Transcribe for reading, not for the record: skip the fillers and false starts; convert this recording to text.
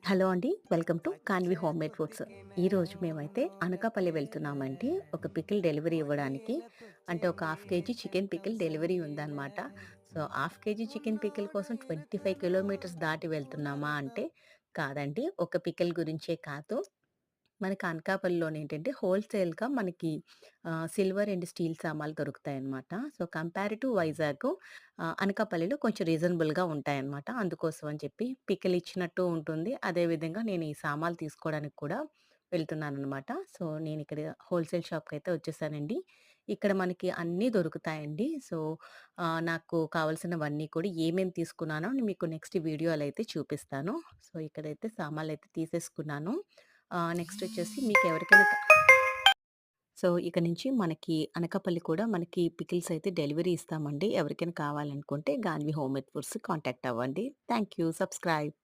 Hello అండి. Welcome to Kanvi homemade foods. ఈరోజు మేమైతే అనకాపల్లి వెళ్తున్నామండి. ఒక పికిల్ డెలివరీ ఇవ్వడానికి. అంటే ఒక half KG chicken pickle delivery ఉందనమాట. So, half KG chicken pickle కోసం 25 కిలోమీటర్స్ దాటి వెళ్తున్నామా అంటే కాదండి. ఒక పికిల్ గురించే కాదు. మనకి అనకాపల్లిలోనేంటంటే హోల్‌సేల్‌గా మనకి సిల్వర్ అండ్ స్టీల్ సామాన్లు దొరుకుతాయన్నమాట. సో, కంపేర్ టు వైజాగ్ అనకాపల్లిలో కొంచెం రీజనబుల్‌గా ఉంటాయన్నమాట. అందుకోసం అని చెప్పి పికిల్ ఇచ్చినట్టు ఉంటుంది. అదేవిధంగా నేను ఈ సామాన్లు తీసుకోవడానికి కూడా వెళ్తున్నాననమాట. సో, నేనిక్కడ హోల్‌సేల్ షాప్‌కైతే వచ్చేసానండి. ఇక్కడ మనకి అన్నీ దొరుకుతాయండి. సో, నాకు కావాల్సినవన్నీ కూడా ఏమేమి తీసుకున్నానో మీకు నెక్స్ట్ వీడియోలో అయితే చూపిస్తాను. సో, ఇక్కడైతే సామాన్లయితే తీసేసుకున్నాను. నెక్స్ట్ వచ్చేసి మీకెవరికైనా సో, ఇక నుంచి మనకి అనకాపల్లి కూడా మనకి పికిల్స్ అయితే డెలివరీ ఇస్తామండి. ఎవరికైనా కావాలనుకుంటే గాన్వి హోమ్‌మేడ్ ఫుడ్స్ కాంటాక్ట్ అవ్వండి. Thank you. సబ్స్క్రైబ్.